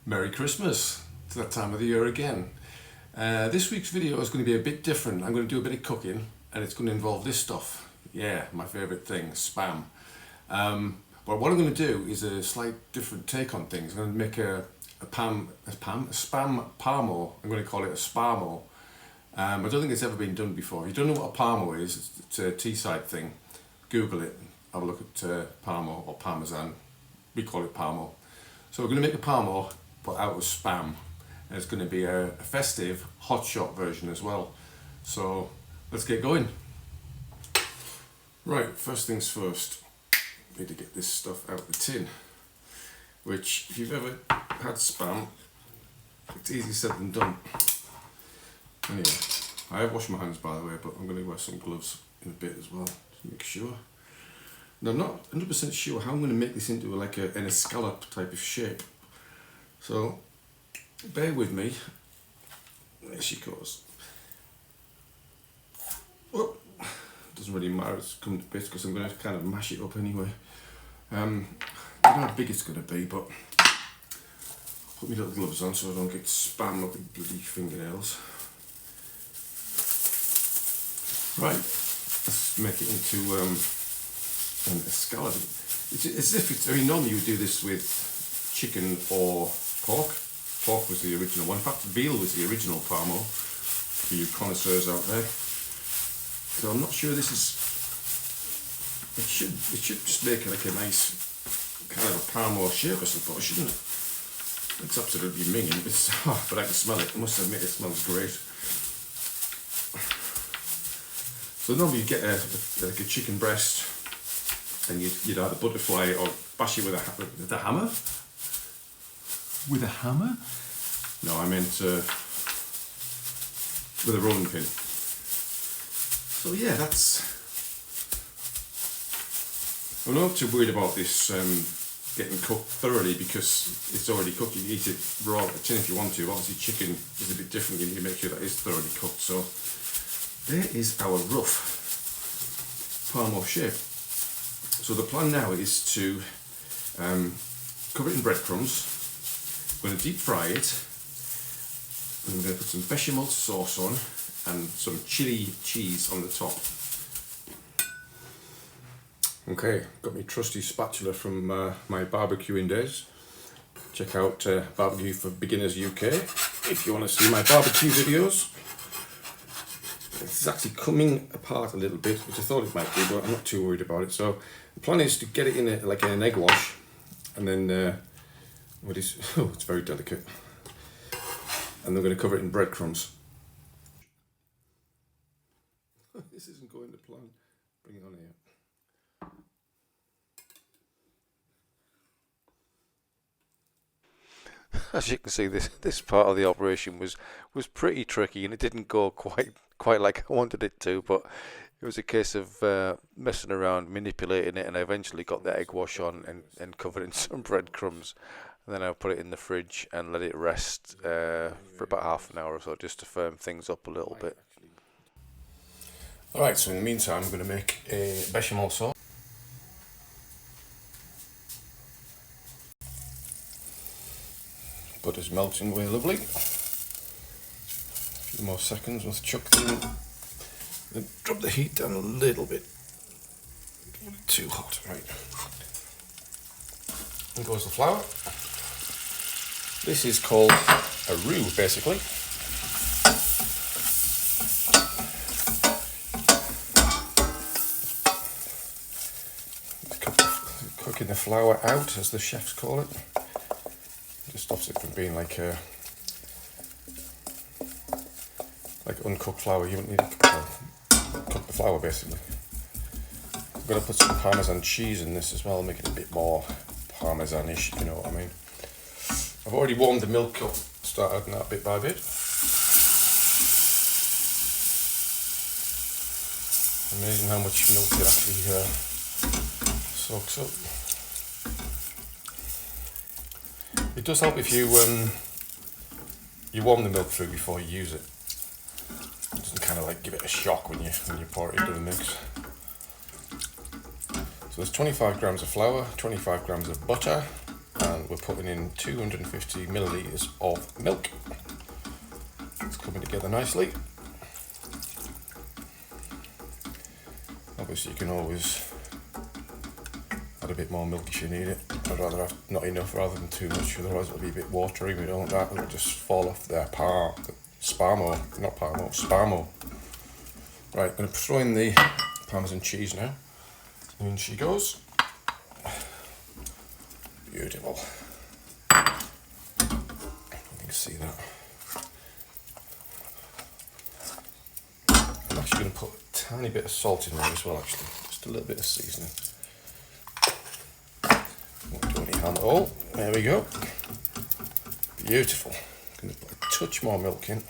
Merry Christmas! It's that time of the year again. This week's video is going to be a bit different. I'm going to do a bit of cooking and it's going to involve this stuff. Yeah, my favourite thing, Spam. But what I'm going to do is a slight different take on things. I'm going to make a spam Parmo. I'm going to call it a SPARMO. I don't think it's ever been done before. If you don't know what a Parmo is, it's a teaside thing. Google it, have a look at Parmo or parmesan. We call it Parmo. So we're going to make a Parmo but out of Spam, and it's going to be a festive hot shot version as well. So let's get going. Right, first things first, need to get this stuff out of the tin, which if you've ever had Spam, it's easier said than done. Anyway, I have washed my hands by the way, but I'm going to wear some gloves in a bit as well to make sure. Now I'm not 100% sure how I'm going to make this into like an escallop type of shape. So, bear with me. There she goes. Oh, doesn't really matter, it's come to bits because I'm going to kind of mash it up anyway. I don't know how big it's going to be, but I'll put my little gloves on so I don't get spam up with bloody fingernails. Right, let's make it into an escallop. It's as if it's, I mean, normally you would do this with chicken or pork. Pork was the original one. In fact, veal was the original Parmo for you connoisseurs out there. So I'm not sure this is. It should just make like a nice kind of a Parmo shape, I suppose, shouldn't it? It's absolutely minging, but I can smell it. I must admit, it smells great. So normally you get like a chicken breast, and you'd either butterfly or bash it with a hammer. With a hammer? No, I meant with a rolling pin. So yeah, I'm not too worried about this getting cooked thoroughly because it's already cooked. You can eat it raw at the tin if you want to. Obviously chicken is a bit different, you need to make sure that is thoroughly cooked. So there is our rough Parmo shape. So the plan now is to cover it in breadcrumbs. I'm going to deep fry it, and I'm going to put some bechamel sauce on and some chilli cheese on the top. Okay, got my trusty spatula from my barbecuing days. Check out Barbecue for Beginners UK if you want to see my barbecue videos. It's actually coming apart a little bit, which I thought it might be, but I'm not too worried about it. So the plan is to get it in like an egg wash, and then it's very delicate, and I'm going to cover it in breadcrumbs. This isn't going to plan. Bring it on here. As you can see, this part of the operation was pretty tricky, and it didn't go quite like I wanted it to, but it was a case of messing around, manipulating it, and I eventually got the egg wash on and covered in some breadcrumbs. And then I'll put it in the fridge and let it rest for about half an hour or so, just to firm things up a little bit. Alright, so in the meantime I'm going to make a bechamel sauce. Butter's melting away lovely. A few more seconds, let's chuck them in. Then drop the heat down a little bit. Don't want it too hot, right. In goes the flour. This is called a roux, basically. Cooking the flour out, as the chefs call it. Just stops it from being like uncooked flour. You don't need to cook the flour, basically. I'm going to put some parmesan cheese in this as well, make it a bit more parmesan-ish, if you know what I mean. I've already warmed the milk up, start adding that bit by bit. Amazing how much milk it actually soaks up. It does help if you warm the milk through before you use it. It doesn't kind of like give it a shock when you pour it into the mix. So there's 25 grams of flour, 25 grams of butter, and we're putting in 250 millilitres of milk. It's coming together nicely. Obviously you can always add a bit more milk if you need it. I'd rather have not enough rather than too much, otherwise it'll be a bit watery. We don't want that, it'll just fall off there. SPARMO, not Parmo, SPARMO. Right, I'm going to throw in the parmesan cheese now. In she goes. Beautiful. You can see that. I'm actually going to put a tiny bit of salt in there as well, actually. Just a little bit of seasoning. Won't do any harm at all. There we go. Beautiful. I'm going to put a touch more milk in.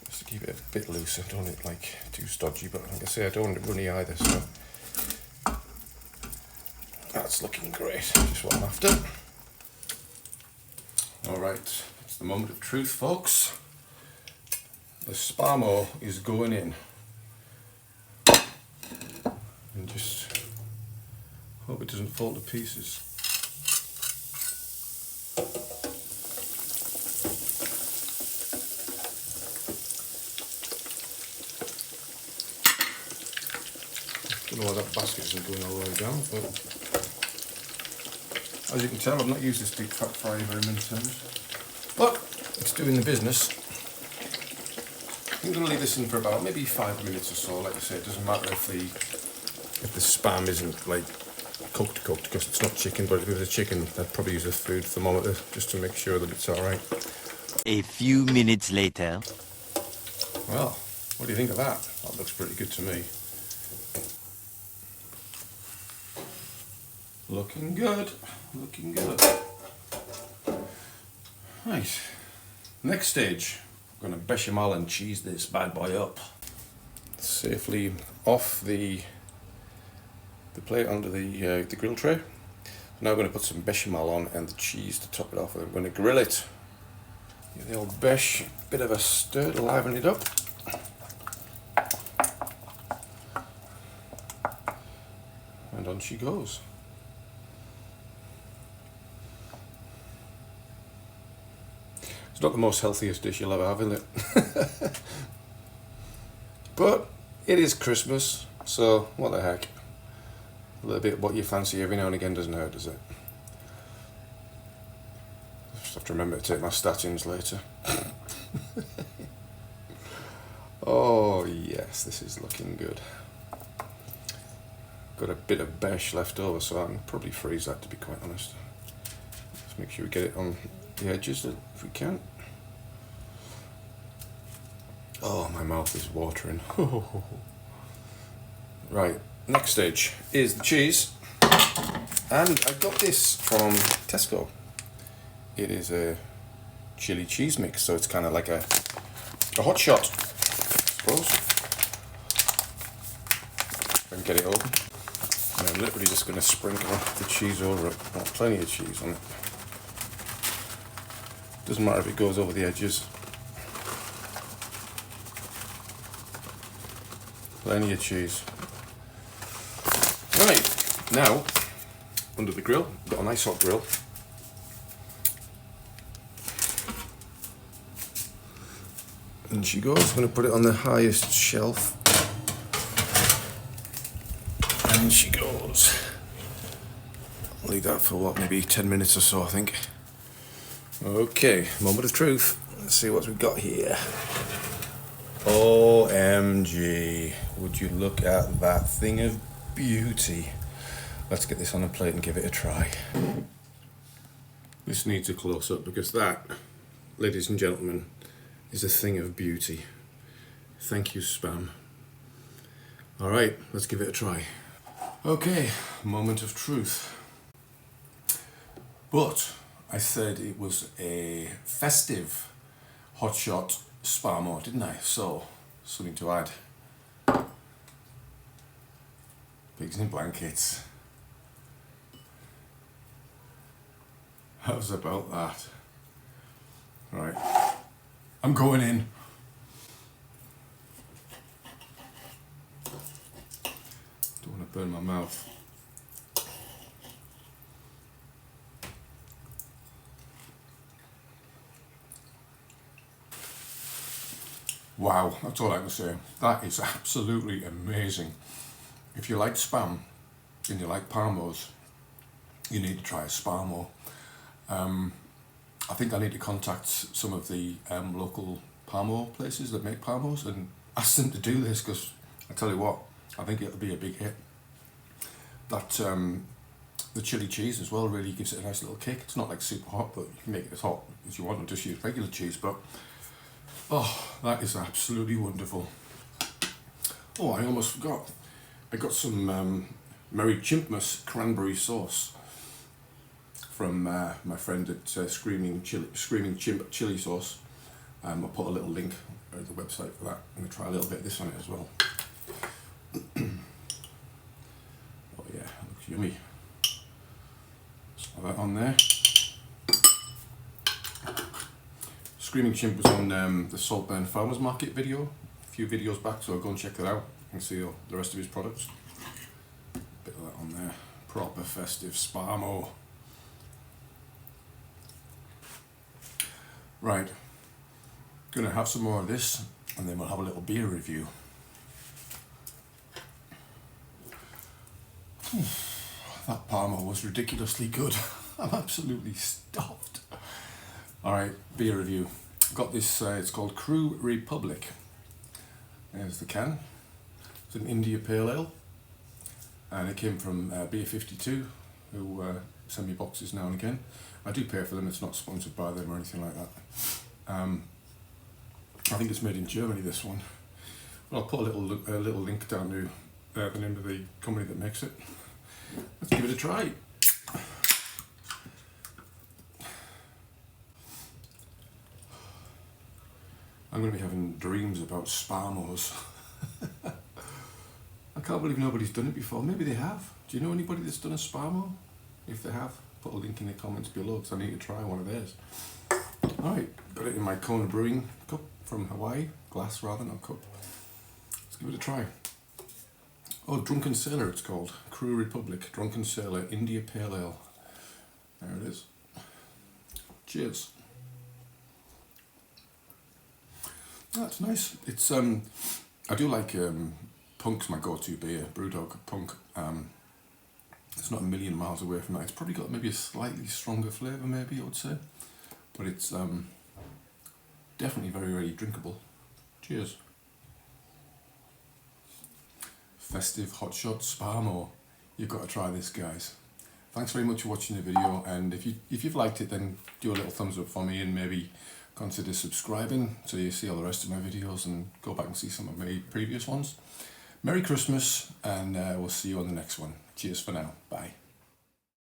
Just to keep it a bit looser. Don't want it like too stodgy, but like I say, I don't want it runny either, so that's looking great. Just what I'm after. Alright, it's the moment of truth, folks. The SPARMO is going in. And just hope it doesn't fall to pieces. I don't know why that basket isn't going all the way down, but as you can tell, I've not used this deep fat fryer very many times. But it's doing the business. I'm going to leave this in for about maybe 5 minutes or so. Like I say, it doesn't matter if the spam isn't like cooked because it's not chicken, but if it was a chicken, I'd probably use a food thermometer just to make sure that it's alright. A few minutes later. Well, what do you think of that? That looks pretty good to me. Looking good, looking good. Right, next stage. I'm going to bechamel and cheese this bad boy up. Safely off the plate onto the grill tray. Now I'm going to put some bechamel on and the cheese to top it off. I'm going to grill it. Give the old besh a bit of a stir to liven it up. And on she goes. It's not the most healthiest dish you'll ever have, is it? But it is Christmas, so what the heck. A little bit of what you fancy every now and again doesn't hurt, does it? Just have to remember to take my statins later. Oh yes, this is looking good. Got a bit of besh left over, so I can probably freeze that, to be quite honest. Let's make sure we get it on the edges if we can. Oh, my mouth is watering. Right, next stage is the cheese, and I got this from Tesco. It is a chili cheese mix, so it's kind of like a hot shot, I suppose. If I can get it open. And I'm literally just going to sprinkle the cheese over it. Got plenty of cheese on it. Doesn't matter if it goes over the edges. Plenty of cheese. Right, now, under the grill, got a nice hot grill. And she goes, I'm going to put it on the highest shelf. And she goes. I'll leave that for what, maybe 10 minutes or so, I think. Okay, moment of truth. Let's see what we've got here. OMG, would you look at that thing of beauty. Let's get this on a plate and give it a try. This needs a close-up because that, ladies and gentlemen, is a thing of beauty. Thank you, Spam. Alright, let's give it a try. Okay, moment of truth. But I said it was a festive hotshot SPARMO, didn't I? So, something to add. Pigs in blankets. How's about that? Right, I'm going in. Don't want to burn my mouth. Wow, that's all I can say. That is absolutely amazing. If you like Spam and you like Parmos, you need to try a SPARMO. I think I need to contact some of the local Parmo places that make Parmos and ask them to do this, because I tell you what, I think it'll be a big hit. That the chili cheese as well really gives it a nice little kick. It's not like super hot, but you can make it as hot as you want and just use regular cheese. But oh, that is absolutely wonderful. Oh, I almost forgot. I got some Merry Chimpmas cranberry sauce from my friend at Screaming Chimp Chili Sauce. I'll put a little link at the website for that. I'm going to try a little bit of this on it as well. Oh yeah, it looks yummy. Just put that on there. Screaming Chimp was on the Saltburn Farmers Market video a few videos back, so go and check that out and see the rest of his products. Bit of that on there. Proper festive SPARMO. Right, gonna have some more of this and then we'll have a little beer review. That Parmo was ridiculously good. I'm absolutely stuffed. Alright, beer review. Got this, it's called Crew Republic. There's the can. It's an India Pale Ale. And it came from Beer 52, who send me boxes now and again. I do pay for them, it's not sponsored by them or anything like that. I think it's made in Germany, this one. But I'll put a little link down to the name of the company that makes it. Let's give it a try. I'm going to be having dreams about SPARMOs. I can't believe nobody's done it before. Maybe they have. Do you know anybody that's done a SPARMO? If they have, put a link in the comments below because I need to try one of theirs. Alright, got it in my Kona Brewing cup from Hawaii. Glass rather, not cup. Let's give it a try. Oh, Drunken Sailor it's called. Crew Republic, Drunken Sailor, India Pale Ale. There it is. Cheers. That's nice. It's I do like Punk's my go-to beer, Brewdog Punk. It's not a million miles away from that. It's probably got maybe a slightly stronger flavour, maybe I would say, but it's definitely very, very drinkable. Cheers. Festive hotshot SPARMO. You've got to try this, guys. Thanks very much for watching the video, and if you've liked it, then do a little thumbs up for me and maybe consider subscribing so you see all the rest of my videos and go back and see some of my previous ones. Merry Christmas, and we'll see you on the next one. Cheers for now. Bye.